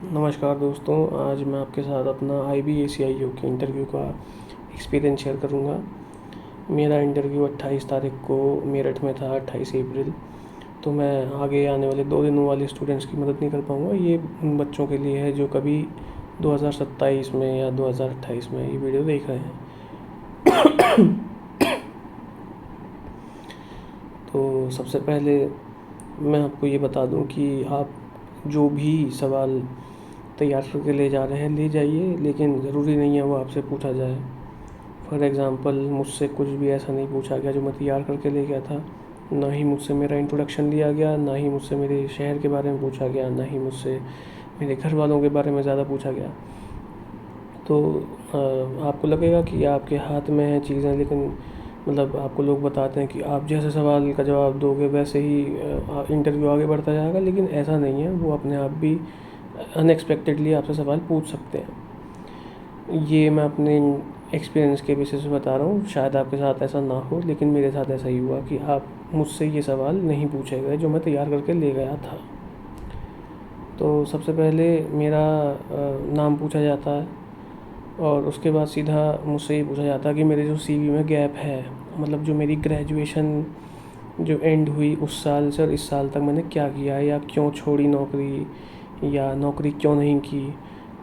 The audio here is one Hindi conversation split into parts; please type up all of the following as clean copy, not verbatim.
नमस्कार दोस्तों, आज मैं आपके साथ अपना IBACIO के इंटरव्यू का एक्सपीरियंस शेयर करूंगा। मेरा इंटरव्यू 28 तारीख को मेरठ में था, 28 अप्रैल। तो मैं आगे आने वाले 2 दिनों वाले स्टूडेंट्स की मदद नहीं कर पाऊंगा। ये उन बच्चों के लिए है जो कभी 2027 में या 2028 में ये वीडियो देख रहे हैं। तो सबसे पहले मैं आपको ये बता दूं कि आप जो भी सवाल तैयार करके ले जा रहे हैं ले जाइए, लेकिन ज़रूरी नहीं है वो आपसे पूछा जाए। फॉर एग्ज़ाम्पल, मुझसे कुछ भी ऐसा नहीं पूछा गया जो मैं तैयार करके ले गया था। ना ही मुझसे मेरा इंट्रोडक्शन लिया गया, ना ही मुझसे मेरे शहर के बारे में पूछा गया, ना ही मुझसे मेरे घर वालों के बारे में ज़्यादा पूछा गया। तो आपको लगेगा कि आपके हाथ में है चीज़ें, लेकिन मतलब आपको लोग बताते हैं कि आप जैसे सवाल का जवाब दोगे वैसे ही इंटरव्यू आगे बढ़ता जाएगा, लेकिन ऐसा नहीं है। वो अपने आप भी अनएक्सपेक्टेडली आपसे सवाल पूछ सकते हैं। ये मैं अपने एक्सपीरियंस के बेसिस पे बता रहा हूँ। शायद आपके साथ ऐसा ना हो, लेकिन मेरे साथ ऐसा ही हुआ कि आप मुझसे ये सवाल नहीं पूछे गए जो मैं तैयार करके ले गया था। तो सबसे पहले मेरा नाम पूछा जाता है, और उसके बाद सीधा मुझसे ये पूछा जाता है कि मेरे जो CV में गैप है, मतलब जो मेरी ग्रेजुएशन जो एंड हुई उस साल से और इस साल तक मैंने क्या किया है, या क्यों छोड़ी नौकरी, या नौकरी क्यों नहीं की।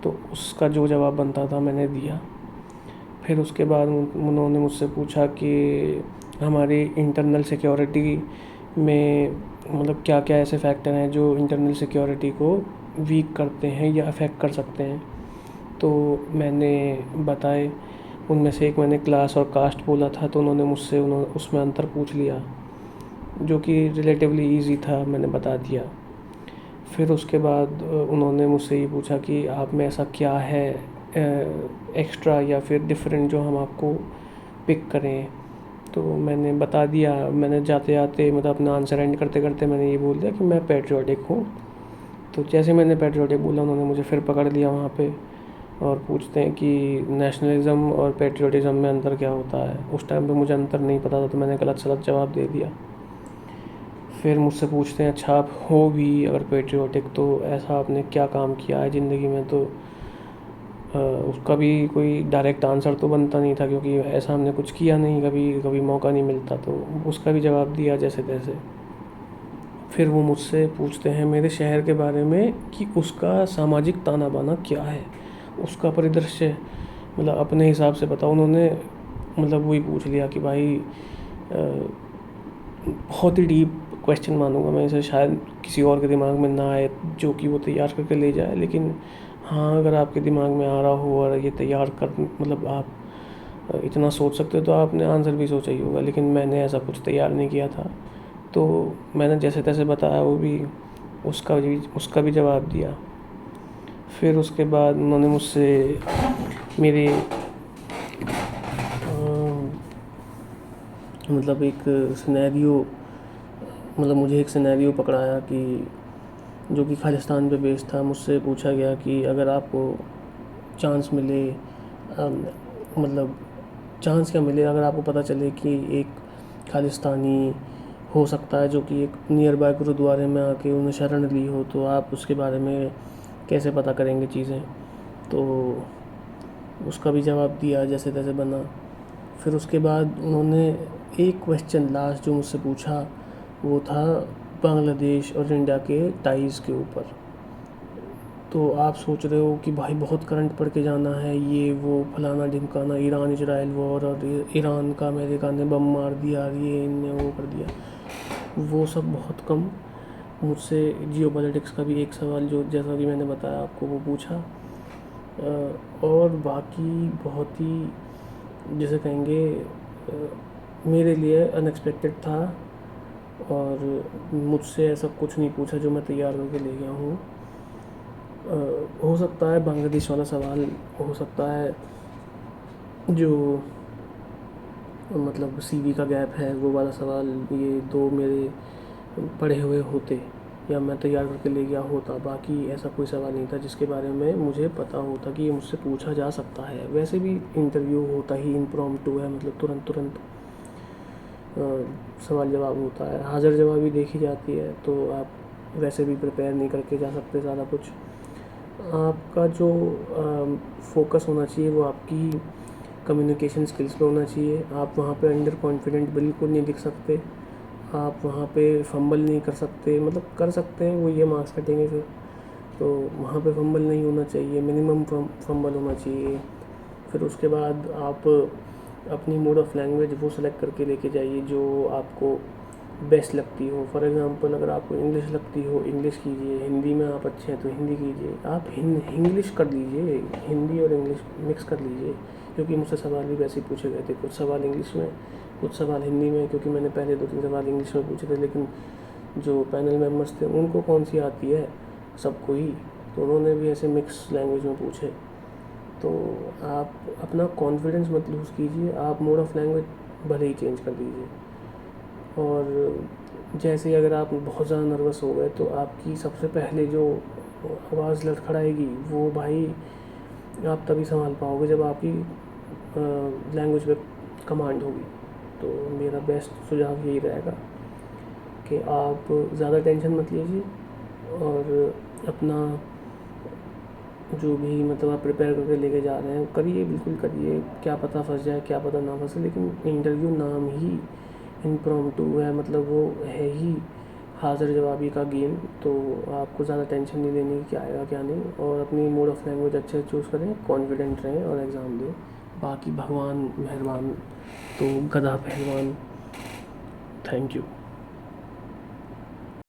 तो उसका जो जवाब बनता था मैंने दिया। फिर उसके बाद उन्होंने मुझसे पूछा कि हमारी इंटरनल सिक्योरिटी में मतलब क्या क्या ऐसे फैक्टर हैं जो इंटरनल सिक्योरिटी को वीक करते हैं या अफेक्ट कर सकते हैं। तो मैंने बताए। उनमें से एक मैंने क्लास और कास्ट बोला था, तो उन्होंने मुझसे उसमें अंतर पूछ लिया, जो कि रिलेटिवली इजी था, मैंने बता दिया। फिर उसके बाद उन्होंने मुझसे ये पूछा कि आप में ऐसा क्या है एक्स्ट्रा या फिर डिफरेंट जो हम आपको पिक करें। तो मैंने बता दिया। मैंने जाते जाते मतलब अपना आंसर एंड करते करते मैंने ये बोल दिया कि मैं पैट्रियोटिक हूँ। तो जैसे मैंने पैट्रियोटिक बोला, उन्होंने मुझे फिर पकड़ लिया वहाँ पे और पूछते हैं कि नेशनलिज्म और पैट्रियोटिज़म में अंतर क्या होता है। उस टाइम पे मुझे अंतर नहीं पता था, तो मैंने गलत सलत जवाब दे दिया। फिर मुझसे पूछते हैं, अच्छा आप हो भी अगर पेट्रियोटिक तो ऐसा आपने क्या काम किया है ज़िंदगी में। तो उसका भी कोई डायरेक्ट आंसर तो बनता नहीं था, क्योंकि ऐसा हमने कुछ किया नहीं, कभी कभी मौका नहीं मिलता। तो उसका भी जवाब दिया जैसे तैसे। फिर वो मुझसे पूछते हैं मेरे शहर के बारे में कि उसका सामाजिक ताना बाना क्या है, उसका परिदृश्य मतलब अपने हिसाब से बताओ। उन्होंने मतलब वही पूछ लिया कि भाई बहुत ही डीप क्वेश्चन मानूंगा मैं इसे, शायद किसी और के दिमाग में ना आए जो कि वो तैयार करके ले जाए। लेकिन हाँ, अगर आपके दिमाग में आ रहा हो और ये तैयार कर मतलब आप इतना सोच सकते हो, तो आपने आंसर भी सोचा ही होगा। लेकिन मैंने ऐसा कुछ तैयार नहीं किया था, तो मैंने जैसे तैसे बताया, वो भी उसका भी जवाब दिया। फिर उसके बाद उन्होंने मुझसे मेरे मतलब एक सिनेरियो मतलब मुझे एक सिनेरियो पकड़ाया कि जो कि खालिस्तान पे बेस्ड था। मुझसे पूछा गया कि अगर आपको चांस मिले मतलब चांस क्या मिले, अगर आपको पता चले कि एक खालिस्तानी हो सकता है जो कि एक नियर बाय गुरुद्वारे में आके उन्हें शरण ली हो, तो आप उसके बारे में कैसे पता करेंगे चीज़ें। तो उसका भी जवाब दिया जैसे तैसे बना। फिर उसके बाद उन्होंने एक क्वेश्चन लास्ट जो मुझसे पूछा, वो था बांग्लादेश और इंडिया के टाइज़ के ऊपर। तो आप सोच रहे हो कि भाई बहुत करंट पढ़ के जाना है, ये वो फलाना ढिमकाना, ईरान इजराइल वॉर और ईरान का अमेरिका ने बम मार दिया, ये इनने वो कर दिया। वो सब बहुत कम। मुझसे जियो पॉलिटिक्स का भी एक सवाल जो जैसा कि मैंने बताया आपको वो पूछा। और बाकी बहुत ही जैसे कहेंगे मेरे लिए अनएक्सपेक्टेड था। और मुझसे ऐसा कुछ नहीं पूछा जो मैं तैयार करके ले गया हूँ। हो सकता है बांग्लादेश वाला सवाल, हो सकता है जो मतलब CV का गैप है वो वाला सवाल, ये दो मेरे पढ़े हुए होते या मैं तैयार करके ले गया होता। बाकी ऐसा कोई सवाल नहीं था जिसके बारे में मुझे पता होता कि ये मुझसे पूछा जा सकता है। वैसे भी इंटरव्यू होता ही इम्प्रॉम्प्टू है, मतलब तुरंत तुरंत सवाल जवाब होता है, हाज़िर जवाबी देखी जाती है। तो आप वैसे भी प्रिपेयर नहीं करके जा सकते ज़्यादा कुछ। आपका जो फोकस होना चाहिए वो आपकी कम्युनिकेशन स्किल्स पे होना चाहिए। आप वहाँ पे अंडर कॉन्फिडेंट बिल्कुल नहीं दिख सकते। आप वहाँ पे फंबल नहीं कर सकते, मतलब कर सकते हैं, वो ये मार्क्स कटेंगे फिर। तो वहाँ पे फंबल नहीं होना चाहिए, मिनिमम फंबल होना चाहिए। फिर उसके बाद आप अपनी मोड ऑफ़ लैंग्वेज वो सेलेक्ट करके लेके जाइए जो आपको बेस्ट लगती हो। फॉर एग्ज़ाम्पल अगर आपको इंग्लिश लगती हो, इंग्लिश कीजिए। हिंदी में आप अच्छे हैं तो हिंदी कीजिए। आप इंग्लिश कर लीजिए, हिंदी और इंग्लिश मिक्स कर लीजिए। क्योंकि मुझसे सवाल भी वैसे ही पूछे गए थे, कुछ सवाल इंग्लिश में, कुछ सवाल हिंदी में। क्योंकि मैंने पहले 2-3 सवाल इंग्लिश में पूछे थे, लेकिन जो पैनल मेंबर्स थे उनको कौन सी आती है, सबको ही, तो उन्होंने भी ऐसे मिक्स लैंग्वेज में पूछे। तो आप अपना कॉन्फिडेंस मत लूज़ कीजिए, आप मोड ऑफ़ लैंग्वेज भले ही चेंज कर दीजिए। और जैसे ही अगर आप बहुत ज़्यादा नर्वस हो गए तो आपकी सबसे पहले जो आवाज़ लड़खड़ाएगी वो भाई आप तभी संभाल पाओगे जब आपकी लैंग्वेज पे कमांड होगी। तो मेरा बेस्ट सुझाव यही रहेगा कि आप ज़्यादा टेंशन मत लीजिए और अपना जो भी मतलब आप प्रिपेयर करके लेके जा रहे हैं करिए, बिल्कुल करिए। क्या पता फंस जाए, क्या पता ना फंसे, लेकिन इंटरव्यू नाम ही इम्प्रॉम्प्टू है, मतलब वो है ही हाज़िर जवाबी का गेम। तो आपको ज़्यादा टेंशन नहीं लेनी क्या आएगा क्या नहीं, और अपनी मोड ऑफ़ लैंग्वेज अच्छे से चूज़ करें, कॉन्फिडेंट रहें और एग्ज़ाम दें। बाकी भगवान मेहरबान, तो गधा पहलवान। Thank you.